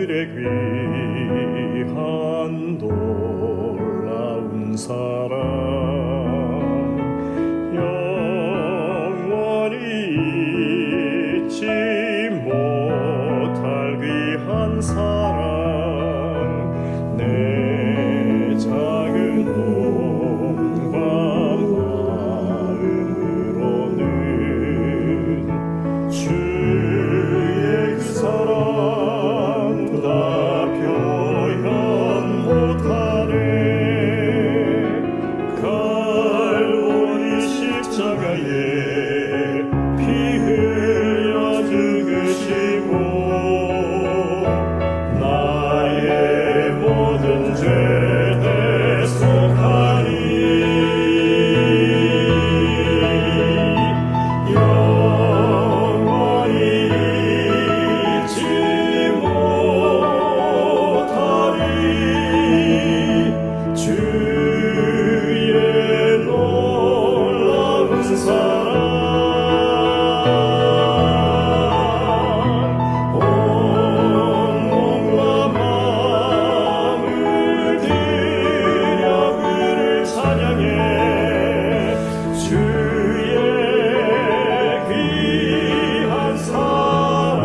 하늘의 귀한 놀라운 사랑 영원히 잊지 못할 귀한 사랑 내 작은 몸과 마음으로는 주의 그 사랑 다 표현 못하네 갈보리 십자가에 피 흘려 죽으시고 나의 모든 죄 대속하니 영원히 잊지 못하리 주의 놀라운 사랑 온 몸과 마음을 들여 그를 찬양해 주의 귀한 사랑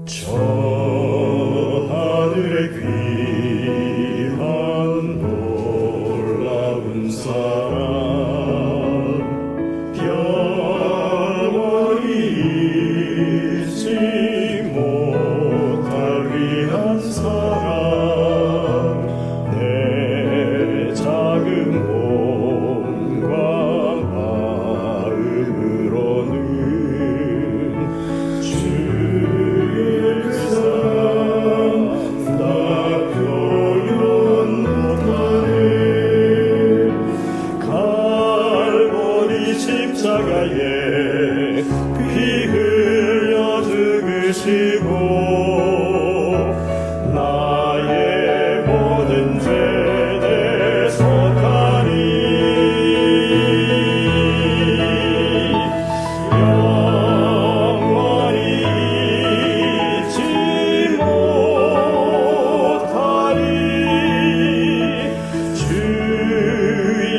저 하늘의 귀한 놀라운 사랑 영원히 잊지 못할 귀한 사랑 내 작은 몸과 마음으로는 주의 그 사랑 다 표현 못하네 갈보리 십자가에 피 흘려 죽으시고 나의 모든 죄 대속하니 영원히 잊지 못하리 주의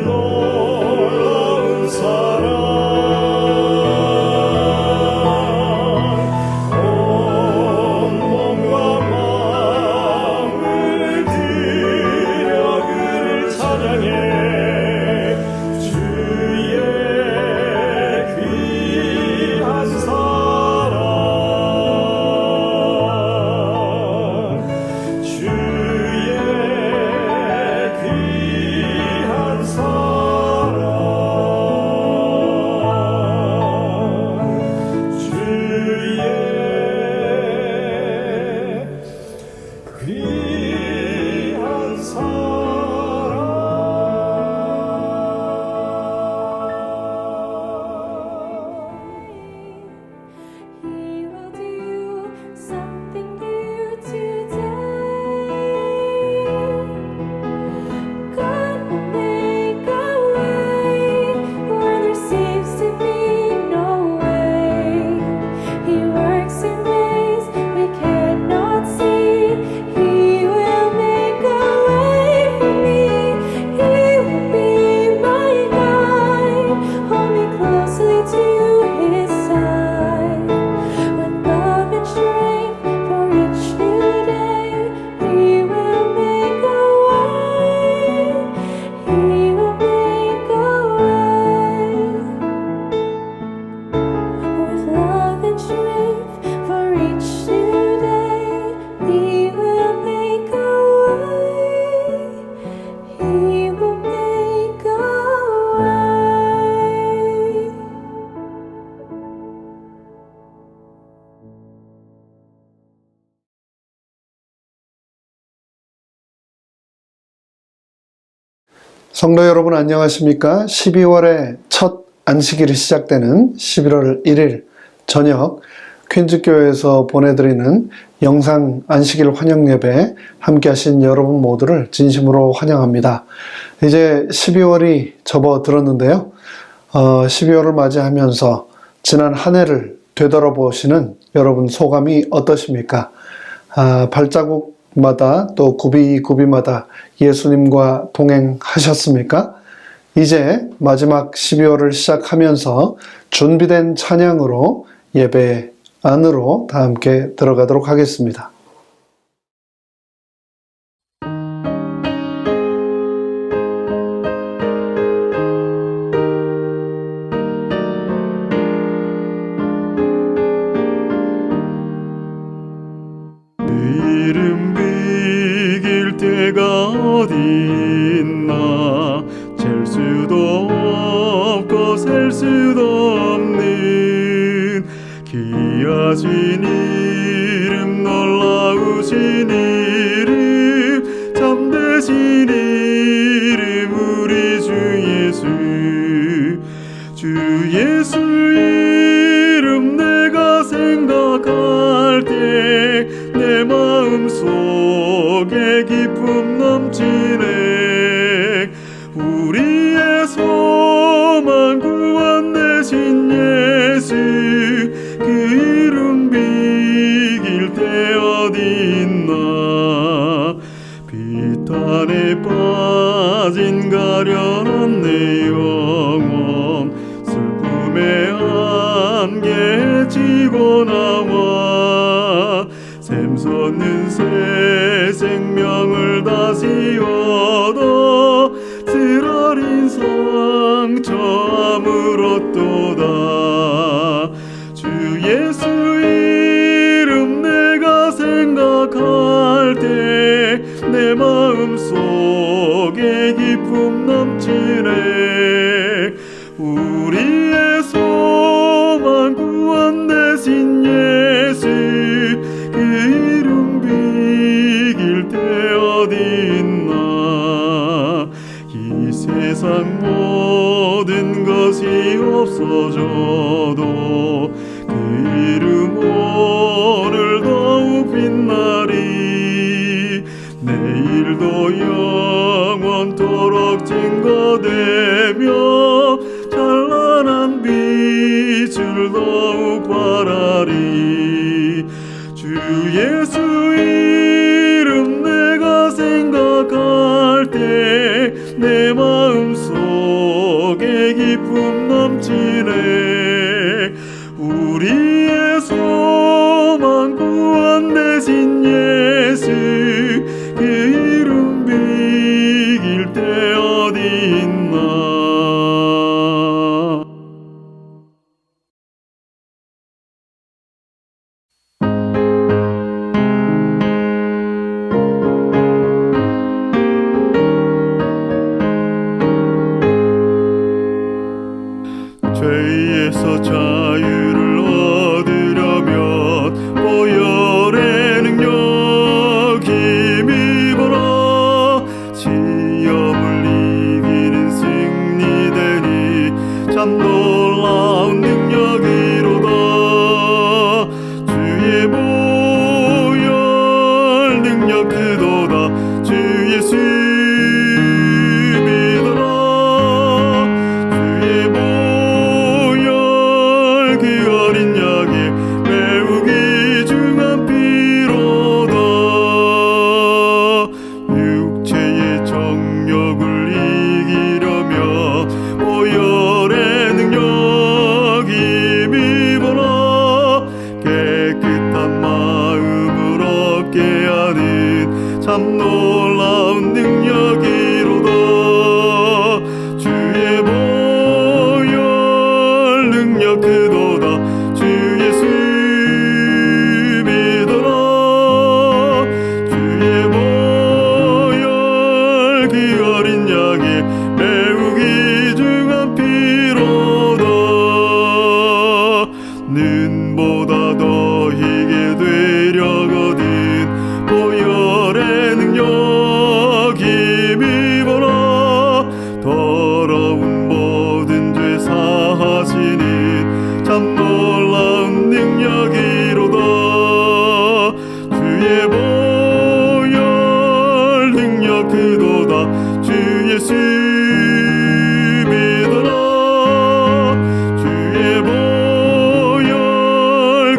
놀라운 사랑 온 몸과 마음을 들여 그를 찬양해 주의 귀한 사랑 주의 귀한 사랑 주의 귀한 사랑 He will do something new today. God will make a way where there seems to be no way. He works in ways we cannot see. He 성도 여러분 안녕하십니까? 12월의 첫 안식일이 시작되는 11월 1일 저녁 퀸즈교회에서 보내드리는 영상 안식일 환영 예배 함께 하신 여러분 모두를 진심으로 환영합니다. 이제 12월이 접어들었는데요. 12월을 맞이하면서 지난 한 해를 되돌아보시는 여러분 소감이 어떠십니까? 발자국마다 또 구비마다 예수님과 동행하셨습니까? 이제 마지막 12월을 시작하면서 준비된 찬양으로 예배 안으로 다 함께 들어가도록 하겠습니다. 이름 비길 때가 어딨나 잴 수도 없고 셀 수도 없는 귀하신 이름 놀라우신 이름 참되신 이름 우리 주 예수 이름 내가 생각할 때 내 마음속에 기쁨 넘치네 우리의 소망 구원 되신 예수 그 이름 비길 때 어디 있나 비탄에 빠진 가련한 내 영혼 슬픔에 안개 지고 나와 샘솟는 새 생명을 다시 얻어 쓰라린 상처 아물었도다 주 예수 이름 내가 생각할 때 내 마음속에 기쁨 넘치네 우리의 소망 구원 되신 예수 그 이름 비길 때 어디 있나 이 세상 모든 것이 없어져도 그 이름 오늘 더욱 빛나리 내일도 영원토록 증거되며 찬란한 빛을 더욱 발하리 주 예수 이름 내가 생각할 때 내 마음속에 기쁨 넘치네 우리의 소망 구원 되신 예수 그 이름 비길 때 어디 있나 죄에서 자유를 얻으려면 보혈의 능력 힘입어라 시험을 이기는 승리되니 참 놀라운 능력이로다 주의 보혈 능력 크도다 주 예수 참 놀라운 능력이로다 주의 보혈 능력 크도다 주 예수 믿어라 주의 보혈 그 어린 양의 매우 귀중한 피로다 눈보다 더 희게 되려거든 보혈의 능력이 예수 믿어라. 주의 보혈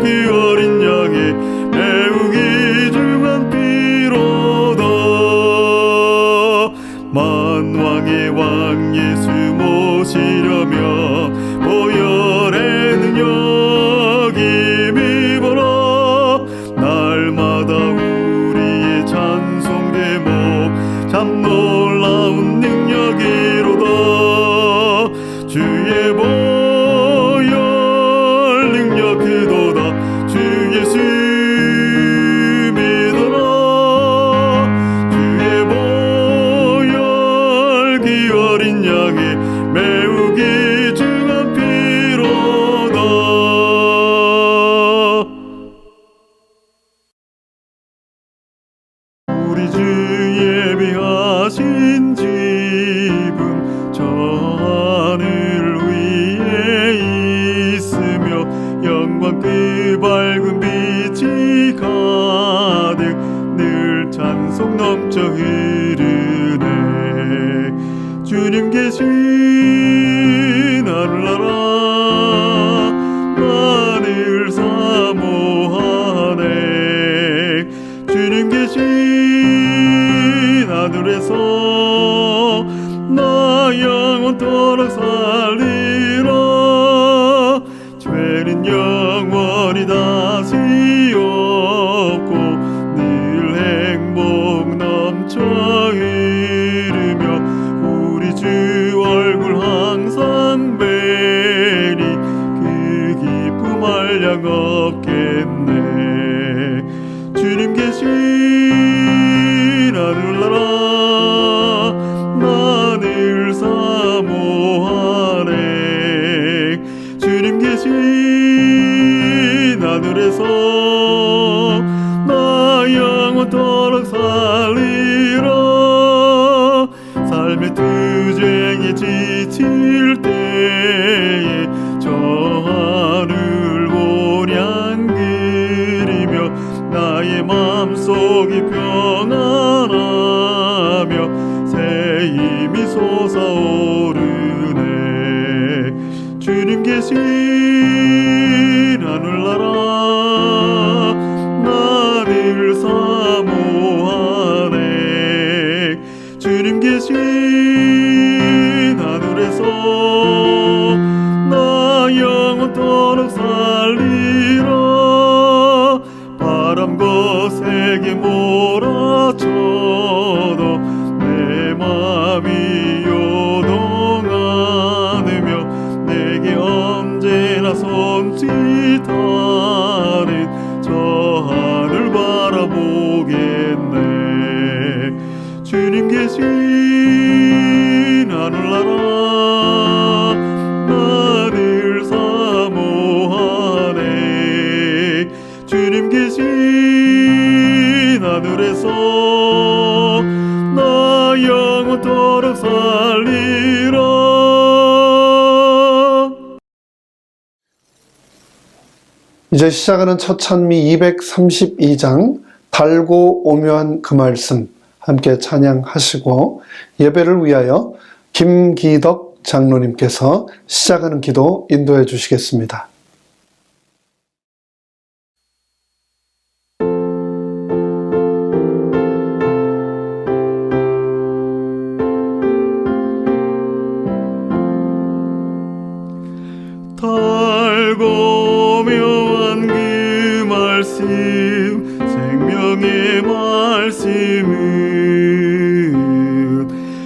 그 어린 양의 매우 귀중한 피로다. 만왕의 왕 예수 모시려며 보혈의 능력 힘입어라. 날마다 우리의 찬송 제목 참 놀라운 능력이로다. 주의 보혈 능력 그도다. 주 예수 믿어라. 주의 보혈 그 어린 양의 매우 귀중한 피로다. 우리 주 예비하신 집은 저 하늘 위에 있으며 영광 그 밝은 빛이 가득 늘 찬송 넘쳐 흐르네. 주님 계신 하늘나라 하늘 사모하네. 주님 계신 하늘에서 나 영원토록 살리라. 죄는 영원히 다시 없고 늘 행복 넘쳐 흐르며 우리 주 얼굴 항상 뵈니 그 기쁨 한량 없겠네. 주님 계신 하늘나라 하늘 사모하네. 주님 계신 하늘에서 나 영원토록 살리라. 삶의 투쟁에 지칠 때에 저 하늘 보량 그리며 나의 마음속이 평안하며 새 힘이 솟아오르네. 주님 계신 하늘나라 하늘 사모하네. 주님 계신 하늘에서 나 영원토록 살리라. 바람 거세게 몰아쳐도 내 맘이 요동하느며 내게 언제나 손짓하는 저 하늘 바라보겠네. 주님 계신 하늘나라 하늘 사모하네. 주님 계신 하늘에서 나 영원토록 살리라. 이제 시작하는 첫 찬미 232장 달고 오묘한 그 말씀 함께 찬양하시고 예배를 위하여 김기덕 장로님께서 시작하는 기도 인도해 주시겠습니다. 달고 묘한 그 말씀 생명의 말씀은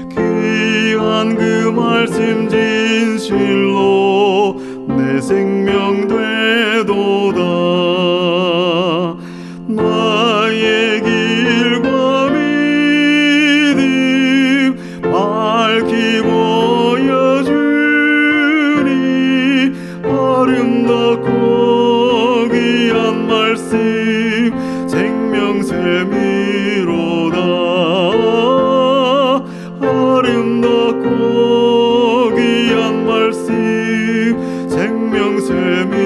귀한 그 말씀 진실로 내 생명 되도다. 나의 길과 믿음 밝히 보여주니 아름답고 귀한 말씀 생명샘이로다. 아름답고 귀한 말씀 생명샘이로다.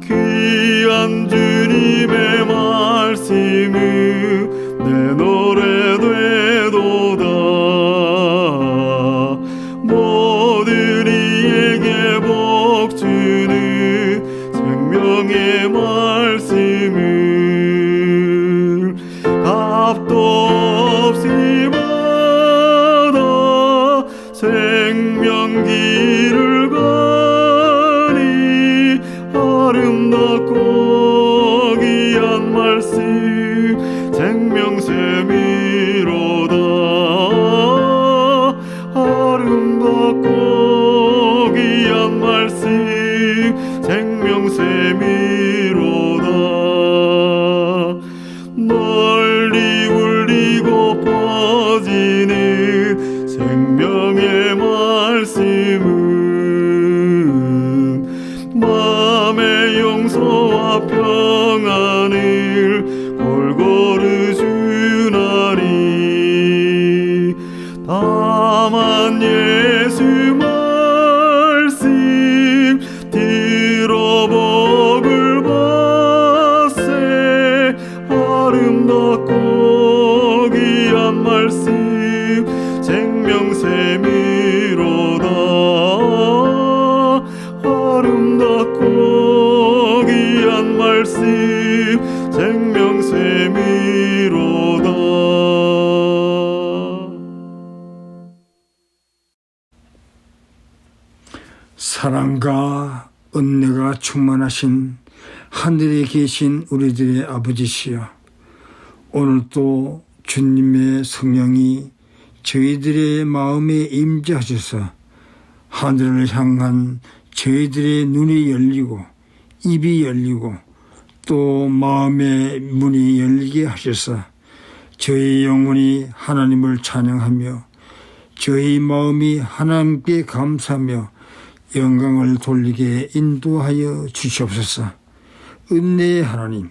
귀한 주님의 말씀은 내 노래 말씀 생명샘이로다. 아름답고 귀한 말씀 생명샘이로다. 널리 울리고 퍼지는 생명의 말씀은 마음의 용서와 평안을 골고루 주나니. 다만 예수 말씀 들어복을 받세. 아름답고 귀한 말씀 생명샘이로다. 아름답고 귀한 말씀 생명샘이로다. 사랑과 은혜가 충만하신 하늘에 계신 우리들의 아버지시여, 오늘도 주님의 성령이 저희들의 마음에 임재하셔서 하늘을 향한 저희들의 눈이 열리고 입이 열리고 또 마음의 문이 열리게 하셔서 저희 영혼이 하나님을 찬양하며 저희 마음이 하나님께 감사하며 영광을 돌리게 인도하여 주시옵소서. 은혜의 하나님,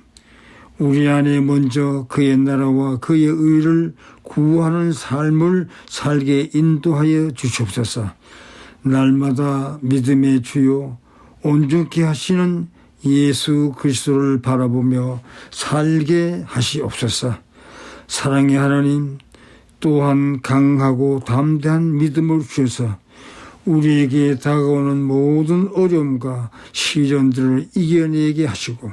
우리 안에 먼저 그의 나라와 그의 의를 구하는 삶을 살게 인도하여 주시옵소서. 날마다 믿음의 주요 온전케 하시는 예수 그리스도를 바라보며 살게 하시옵소서. 사랑의 하나님, 또한 강하고 담대한 믿음을 주셔서 우리에게 다가오는 모든 어려움과 시련들을 이겨내게 하시고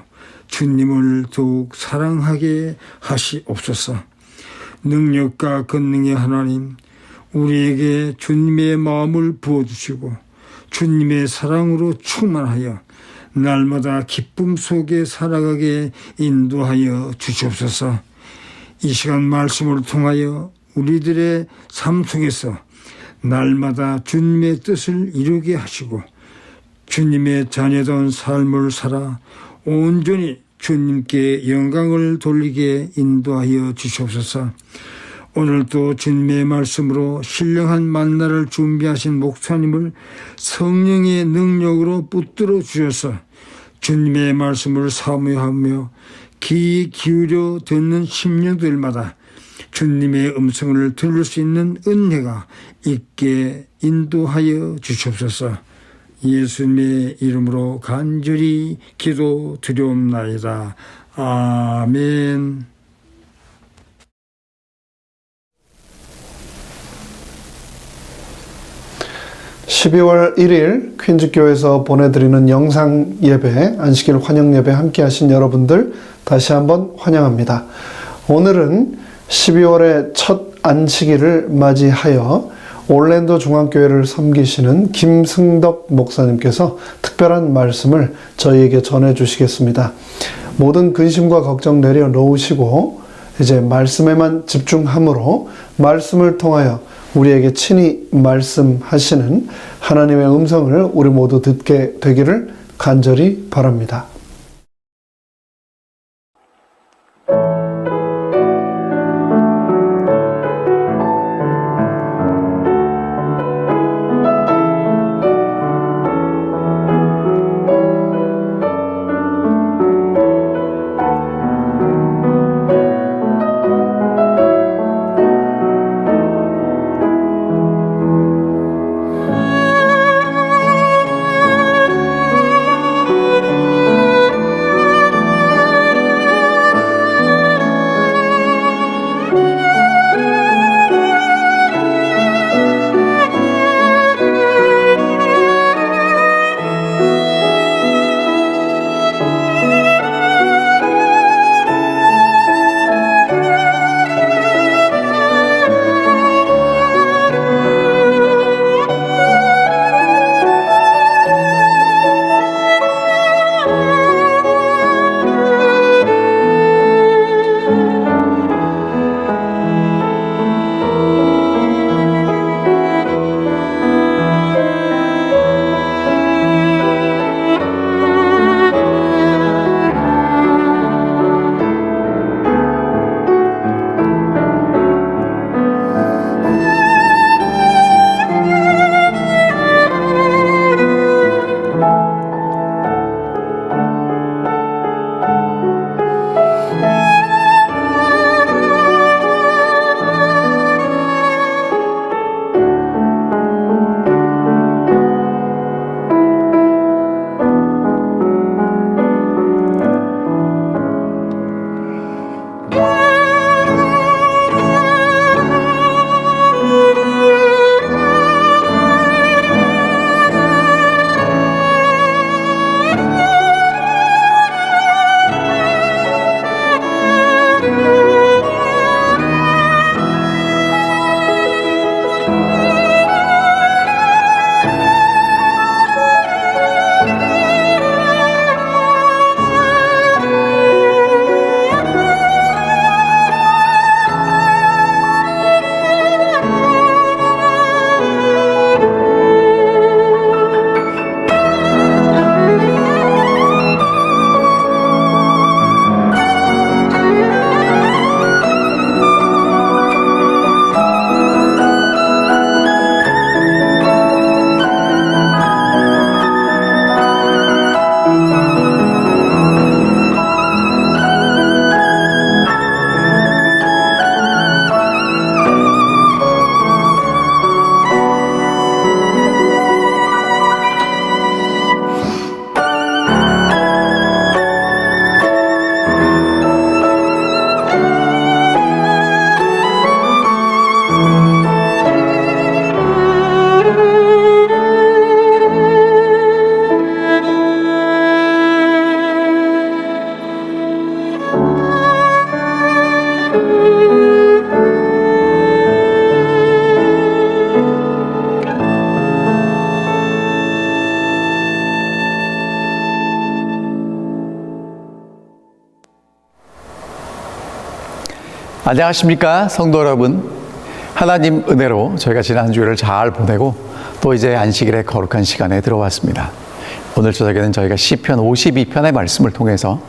주님을 더욱 사랑하게 하시옵소서. 능력과 권능의 하나님, 우리에게 주님의 마음을 부어주시고 주님의 사랑으로 충만하여 날마다 기쁨 속에 살아가게 인도하여 주시옵소서. 이 시간 말씀을 통하여 우리들의 삶 속에서 날마다 주님의 뜻을 이루게 하시고 주님의 자녀다운 삶을 살아 온전히 주님께 영광을 돌리게 인도하여 주시옵소서. 오늘도 주님의 말씀으로 신령한 만나를 준비하신 목사님을 성령의 능력으로 붙들어 주셔서 주님의 말씀을 사모하며 귀 기울여 듣는 심령들마다 주님의 음성을 들을 수 있는 은혜가 있게 인도하여 주시옵소서. 예수님의 이름으로 간절히 기도드리옵나이다. 아멘. (12월 1일) 퀸즈교회에서 보내드리는 영상 예배, 안식일 환영 예배 함께 하신 여러분들 다시 한번 환영합니다. 오늘은 12월의 첫 안식일을 맞이하여 올랜도 중앙교회를 섬기시는 김승덕 목사님께서 특별한 말씀을 저희에게 전해주시겠습니다. 모든 근심과 걱정 내려놓으시고 이제 말씀에만 집중함으로 말씀을 통하여 우리에게 친히 말씀하시는 하나님의 음성을 우리 모두 듣게 되기를 간절히 바랍니다. 안녕하십니까 성도 여러분. 하나님 은혜로 저희가 지난 주일을 잘 보내고 또 이제 안식일의 거룩한 시간에 들어왔습니다. 오늘 저녁에는 저희가 시편 52편의 말씀을 통해서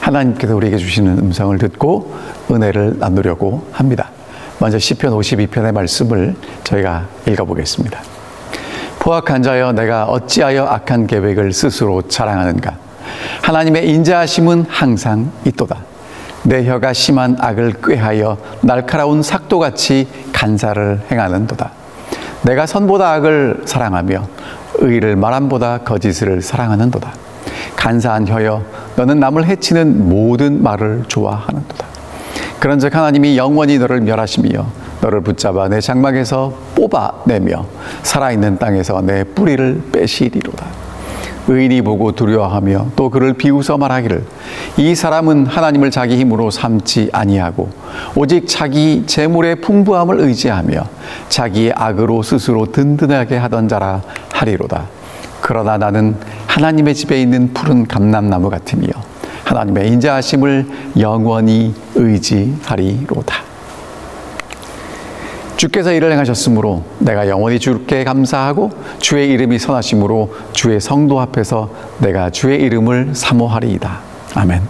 하나님께서 우리에게 주시는 음성을 듣고 은혜를 나누려고 합니다. 먼저 시편 52편의 말씀을 저희가 읽어보겠습니다. 포악한 자여, 내가 어찌하여 악한 계획을 스스로 자랑하는가? 하나님의 인자하심은 항상 있도다. 내 혀가 심한 악을 꾀하여 날카로운 삭도같이 간사를 행하는도다. 내가 선보다 악을 사랑하며 의를 말함보다 거짓을 사랑하는도다. 간사한 혀여, 너는 남을 해치는 모든 말을 좋아하는도다. 그런즉 하나님이 영원히 너를 멸하시며 너를 붙잡아 내 장막에서 뽑아내며 살아있는 땅에서 내 뿌리를 빼시리로다. 의인이 보고 두려워하며 또 그를 비웃어 말하기를 이 사람은 하나님을 자기 힘으로 삼지 아니하고 오직 자기 재물의 풍부함을 의지하며 자기의 악으로 스스로 든든하게 하던 자라 하리로다. 그러나 나는 하나님의 집에 있는 푸른 감람나무 같으며 하나님의 인자하심을 영원히 의지하리로다. 주께서 이를 행하셨으므로 내가 영원히 주께 감사하고 주의 이름이 선하심으로 주의 성도 앞에서 내가 주의 이름을 사모하리이다. 아멘.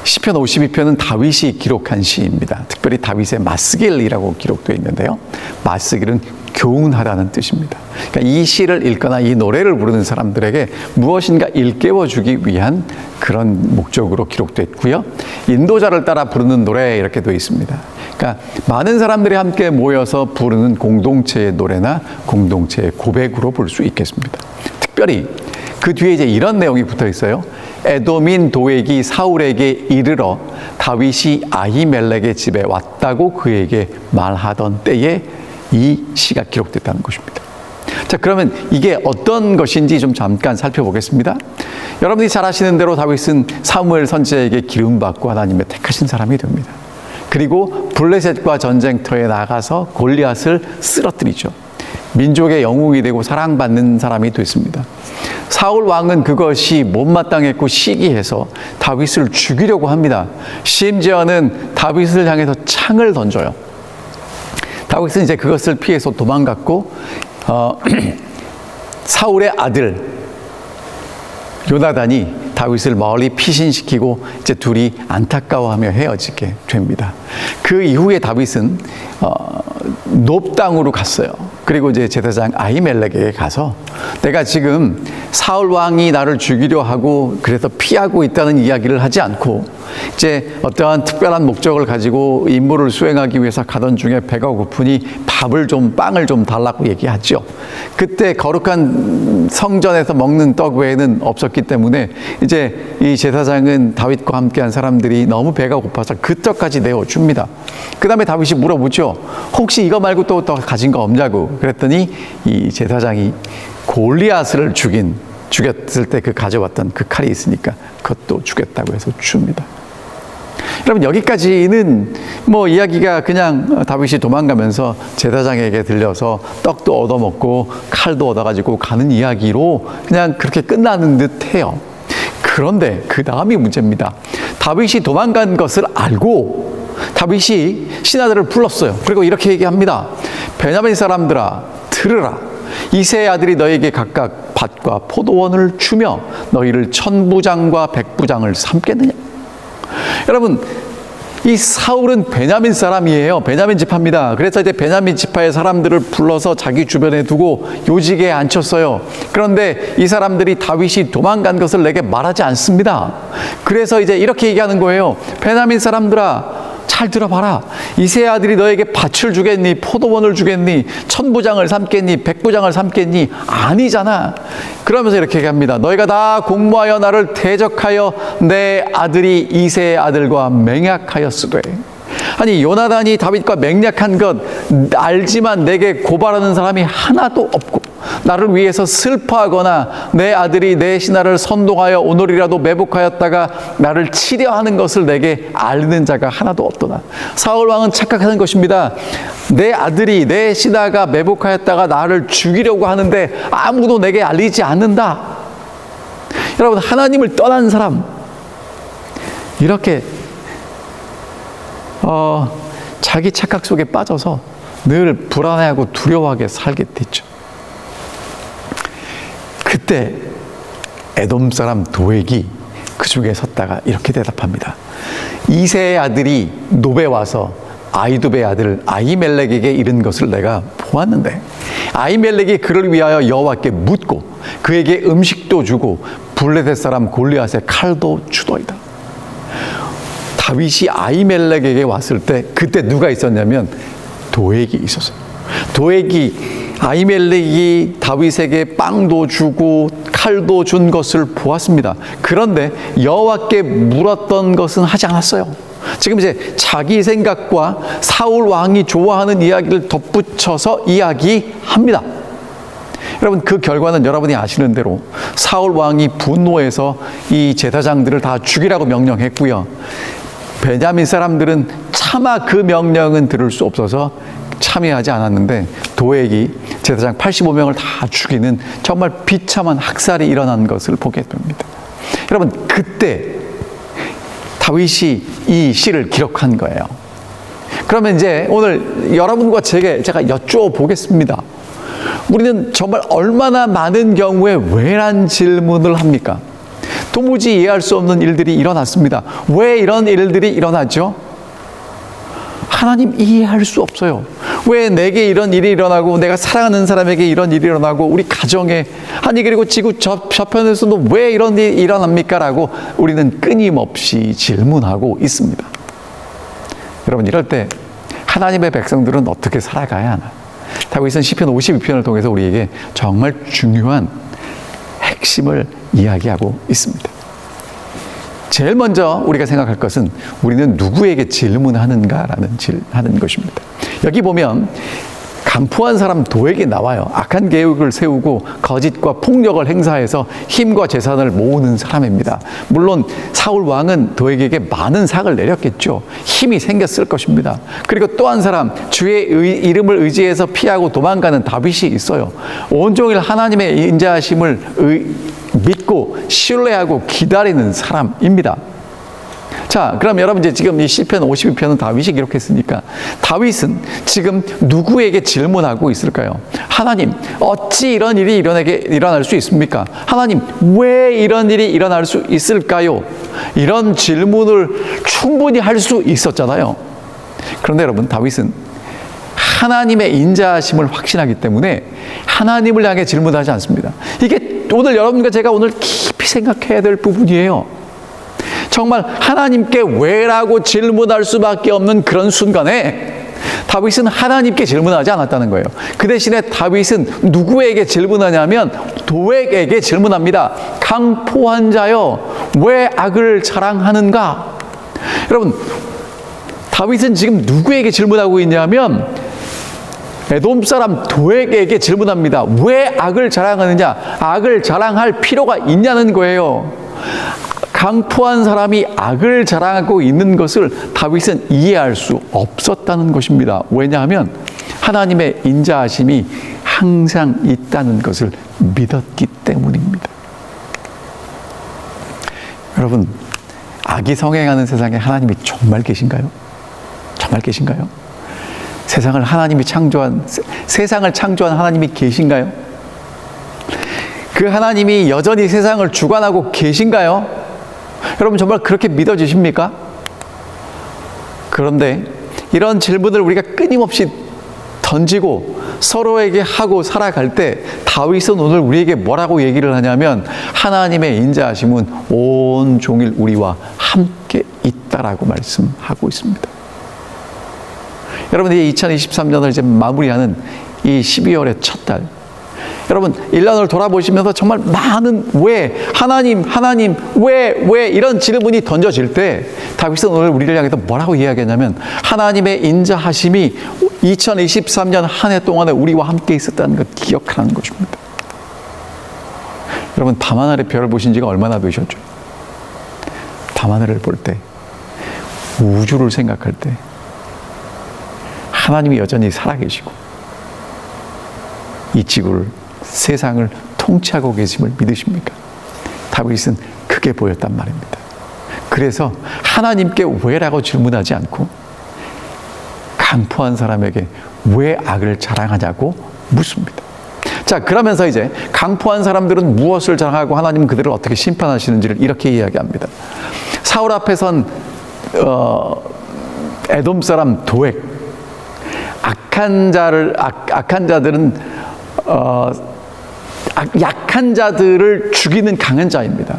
시편 52편은 다윗이 기록한 시입니다. 특별히 다윗의 맞쓰길이라고 기록되어 있는데요. 맞쓰길은 교훈하라는 뜻입니다. 그러니까 이 시를 읽거나 이 노래를 부르는 사람들에게 무엇인가 일깨워주기 위한 그런 목적으로 기록됐고요. 인도자를 따라 부르는 노래 이렇게 되어 있습니다. 그러니까 많은 사람들이 함께 모여서 부르는 공동체의 노래나 공동체의 고백으로 볼 수 있겠습니다. 특별히 그 뒤에 이제 이런 내용이 붙어 있어요. 에돔인 도액이 사울에게 이르러 다윗이 아히멜렉의 집에 왔다고 그에게 말하던 때에 이 시가 기록됐다는 것입니다. 자, 그러면 이게 어떤 것인지 좀 잠깐 살펴보겠습니다. 여러분이 잘 아시는 대로 다윗은 사무엘 선지자에게 기름받고 하나님의 택하신 사람이 됩니다. 그리고 블레셋과 전쟁터에 나가서 골리앗을 쓰러뜨리죠. 민족의 영웅이 되고 사랑받는 사람이 됐습니다. 사울 왕은 그것이 못마땅했고 시기해서 다윗을 죽이려고 합니다. 심지어는 다윗을 향해서 창을 던져요. 다윗은 이제 그것을 피해서 도망갔고 사울의 아들 요나단이 다윗을 멀리 피신시키고 이제 둘이 안타까워하며 헤어지게 됩니다. 그 이후에 다윗은 놉 땅으로 갔어요. 그리고 이제 제사장 아히멜렉에게 가서 내가 지금 사울 왕이 나를 죽이려 하고 그래서 피하고 있다는 이야기를 하지 않고 이제 어떠한 특별한 목적을 가지고 임무를 수행하기 위해서 가던 중에 배가 고프니 빵을 좀 달라고 얘기하죠. 그때 거룩한 성전에서 먹는 떡 외에는 없었기 때문에 이제 이 제사장은 다윗과 함께한 사람들이 너무 배가 고파서 그 떡까지 내어줍니다. 그 다음에 다윗이 물어보죠. 혹시 이거 말고 또 가진 거 없냐고. 그랬더니 이 제사장이 골리앗을 죽였을 때 그 가져왔던 그 칼이 있으니까 그것도 주겠다고 해서 줍니다. 여러분, 여기까지는 뭐 이야기가 그냥 다윗이 도망가면서 제사장에게 들려서 떡도 얻어먹고 칼도 얻어가지고 가는 이야기로 그냥 그렇게 끝나는 듯 해요. 그런데 그 다음이 문제입니다. 다윗이 도망간 것을 알고 다윗이 신하들을 불렀어요. 그리고 이렇게 얘기합니다. 베냐민 사람들아, 들으라. 이새의 아들이 너에게 각각 밭과 포도원을 주며 너희를 천부장과 백부장을 삼겠느냐? 여러분, 이 사울은 베냐민 사람이에요. 베냐민 지파입니다. 그래서 이제 베냐민 지파의 사람들을 불러서 자기 주변에 두고 요직에 앉혔어요. 그런데 이 사람들이 다윗이 도망간 것을 내게 말하지 않습니다. 그래서 이제 이렇게 얘기하는 거예요. 베냐민 사람들아, 잘 들어봐라. 이새의 아들이 너에게 밭을 주겠니? 포도원을 주겠니? 천부장을 삼겠니? 백부장을 삼겠니? 아니잖아. 그러면서 이렇게 얘기합니다. 너희가 다 공모하여 나를 대적하여 내 아들이 이새의 아들과 맹약하였으되. 아니, 요나단이 다윗과 맹약한 것 알지만 내게 고발하는 사람이 하나도 없고 나를 위해서 슬퍼하거나 내 아들이 내 신하를 선동하여 오늘이라도 매복하였다가 나를 치려하는 것을 내게 알리는 자가 하나도 없도다. 사울 왕은 착각하는 것입니다. 내 아들이 내 신하가 매복하였다가 나를 죽이려고 하는데 아무도 내게 알리지 않는다. 여러분, 하나님을 떠난 사람, 이렇게 자기 착각 속에 빠져서 늘 불안해하고 두려워하게 살게 됐죠. 그때 에돔 사람 도액이 그 중에 섰다가 이렇게 대답합니다. 이세의 아들이 노베 와서 아이두베의 아들 아히멜렉에게 이른 것을 내가 보았는데 아히멜렉이 그를 위하여 여호와께 묻고 그에게 음식도 주고 블레셋 사람 골리앗의 칼도 주더이다. 다윗이 아히멜렉에게 왔을 때 그때 누가 있었냐면 도액이 있었어요. 도액이 아히멜렉이 다윗에게 빵도 주고 칼도 준 것을 보았습니다. 그런데 여호와께 물었던 것은 하지 않았어요. 지금 이제 자기 생각과 사울 왕이 좋아하는 이야기를 덧붙여서 이야기합니다. 여러분, 그 결과는 여러분이 아시는 대로 사울 왕이 분노해서 이 제사장들을 다 죽이라고 명령했고요. 베냐민 사람들은 차마 그 명령은 들을 수 없어서 참여하지 않았는데 도액이 제사장 85명을 다 죽이는 정말 비참한 학살이 일어난 것을 보게 됩니다. 여러분, 그때 다윗이 이 시를 기록한 거예요. 그러면 이제 오늘 여러분과 제가 여쭤보겠습니다. 우리는 정말 얼마나 많은 경우에 왜란 질문을 합니까? 도무지 이해할 수 없는 일들이 일어났습니다. 왜 이런 일들이 일어나죠? 하나님 이해할 수 없어요. 왜 내게 이런 일이 일어나고 내가 사랑하는 사람에게 이런 일이 일어나고 우리 가정에 아니 그리고 지구 저편에서도 왜 이런 일이 일어납니까? 라고 우리는 끊임없이 질문하고 있습니다. 여러분, 이럴 때 하나님의 백성들은 어떻게 살아가야 하나? 다윗은 시편 52편을 통해서 우리에게 정말 중요한 핵심을 이야기하고 있습니다. 제일 먼저 우리가 생각할 것은 우리는 누구에게 질문하는가라는 하는 것입니다. 여기 보면 강포한 사람 도액이 나와요. 악한 계획을 세우고 거짓과 폭력을 행사해서 힘과 재산을 모으는 사람입니다. 물론 사울 왕은 도액에게 많은 상을 내렸겠죠. 힘이 생겼을 것입니다. 그리고 또 한 사람, 주의 이름을 의지해서 피하고 도망가는 다윗이 있어요. 온종일 하나님의 인자하심을 믿고 신뢰하고 기다리는 사람입니다. 자, 그럼 여러분 이제 지금 이 시편 52편은 다윗이 기록했으니까 다윗은 지금 누구에게 질문하고 있을까요? 하나님, 어찌 이런 일이 일어날 수 있습니까? 하나님, 왜 이런 일이 일어날 수 있을까요? 이런 질문을 충분히 할 수 있었잖아요. 그런데 여러분, 다윗은 하나님의 인자하심을 확신하기 때문에 하나님을 향해 질문하지 않습니다. 이게 오늘 여러분과 제가 오늘 깊이 생각해야 될 부분이에요. 정말 하나님께 왜라고 질문할 수밖에 없는 그런 순간에 다윗은 하나님께 질문하지 않았다는 거예요. 그 대신에 다윗은 누구에게 질문하냐면 도액에게 질문합니다. 강포한 자여, 왜 악을 자랑하는가? 여러분, 다윗은 지금 누구에게 질문하고 있냐면 에돔 사람 도액에게 질문합니다. 왜 악을 자랑하느냐? 악을 자랑할 필요가 있냐는 거예요. 강포한 사람이 악을 자랑하고 있는 것을 다윗은 이해할 수 없었다는 것입니다. 왜냐하면 하나님의 인자하심이 항상 있다는 것을 믿었기 때문입니다. 여러분, 악이 성행하는 세상에 하나님이 정말 계신가요? 정말 계신가요? 세상을 창조한 하나님이 계신가요? 그 하나님이 여전히 세상을 주관하고 계신가요? 여러분, 정말 그렇게 믿어지십니까? 그런데 이런 질문을 우리가 끊임없이 던지고 서로에게 하고 살아갈 때 다윗은 오늘 우리에게 뭐라고 얘기를 하냐면 하나님의 인자하심은 온종일 우리와 함께 있다라고 말씀하고 있습니다. 여러분, 이 2023년을 이제 마무리하는 이 12월의 첫 달, 여러분 1년을 돌아보시면서 정말 많은 왜, 하나님 왜 이런 질문이 던져질 때 다윗은 오늘 우리를 향해서 뭐라고 이야기하냐면 하나님의 인자하심이 2023년 한 해 동안에 우리와 함께 있었다는 걸 기억하는 것입니다. 여러분, 밤하늘의 별을 보신 지가 얼마나 되셨죠? 밤하늘을 볼 때, 우주를 생각할 때 하나님이 여전히 살아계시고 이 지구를, 세상을 통치하고 계심을 믿으십니까? 다윗은 그게 보였단 말입니다. 그래서 하나님께 왜라고 질문하지 않고 강포한 사람에게 왜 악을 자랑하냐고 묻습니다. 자, 그러면서 이제 강포한 사람들은 무엇을 자랑하고 하나님은 그들을 어떻게 심판하시는지를 이렇게 이야기합니다. 사울 앞에 선 에돔 사람 도액, 악한 자들은 약한 자들을 죽이는 강한 자입니다.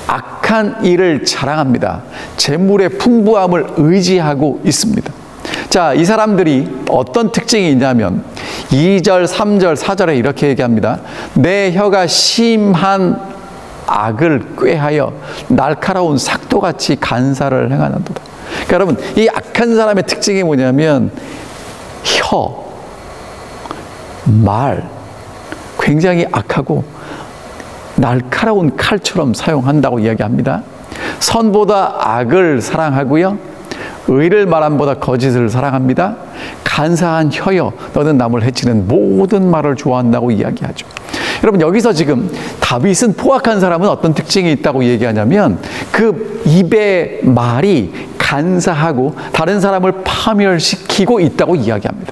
악한 일을 자랑합니다. 재물의 풍부함을 의지하고 있습니다. 자, 이 사람들이 어떤 특징이 있냐면 2절, 3절, 4절에 이렇게 얘기합니다. 내 혀가 심한 악을 꾀하여 날카로운 삭도같이 간사를 행하는도다. 그러니까 여러분, 이 악한 사람의 특징이 뭐냐면 혀, 말, 굉장히 악하고 날카로운 칼처럼 사용한다고 이야기합니다. 선보다 악을 사랑하고요, 의를 말함보다 거짓을 사랑합니다. 간사한 혀여, 너는 남을 해치는 모든 말을 좋아한다고 이야기하죠. 여러분, 여기서 지금 다윗은 포악한 사람은 어떤 특징이 있다고 얘기하냐면 그 입의 말이 간사하고 다른 사람을 파멸시키고 있다고 이야기합니다.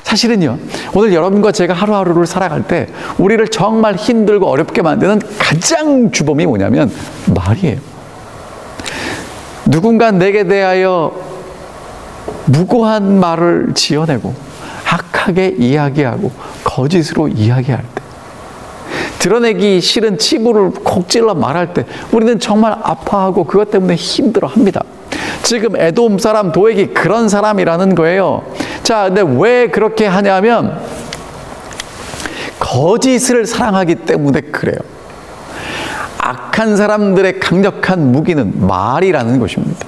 사실은요, 오늘 여러분과 제가 하루하루를 살아갈 때 우리를 정말 힘들고 어렵게 만드는 가장 주범이 뭐냐면 말이에요. 누군가 내게 대하여 무고한 말을 지어내고 악하게 이야기하고 거짓으로 이야기할 때, 드러내기 싫은 치부를 콕 찔러 말할 때 우리는 정말 아파하고 그것 때문에 힘들어합니다. 지금 에돔 사람 도액이 그런 사람이라는 거예요. 자, 근데 왜 그렇게 하냐면 거짓을 사랑하기 때문에 그래요. 악한 사람들의 강력한 무기는 말이라는 것입니다.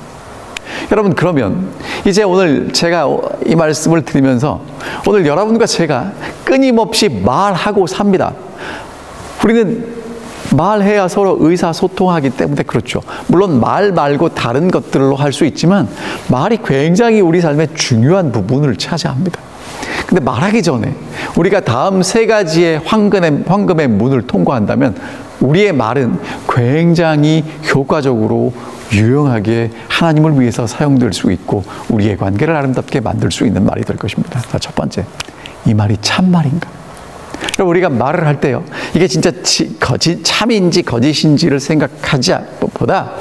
여러분, 그러면 이제 오늘 제가 이 말씀을 드리면서 오늘 여러분과 제가 끊임없이 말하고 삽니다. 우리는 말해야 서로 의사소통하기 때문에 그렇죠. 물론 말 말고 다른 것들로 할 수 있지만 말이 굉장히 우리 삶의 중요한 부분을 차지합니다. 근데 말하기 전에 우리가 다음 세 가지의 황금의 문을 통과한다면 우리의 말은 굉장히 효과적으로 유용하게 하나님을 위해서 사용될 수 있고 우리의 관계를 아름답게 만들 수 있는 말이 될 것입니다. 자, 첫 번째, 이 말이 참말인가? 그럼 우리가 말을 할 때요, 이게 진짜 참인지 거짓인지를 생각하지 보다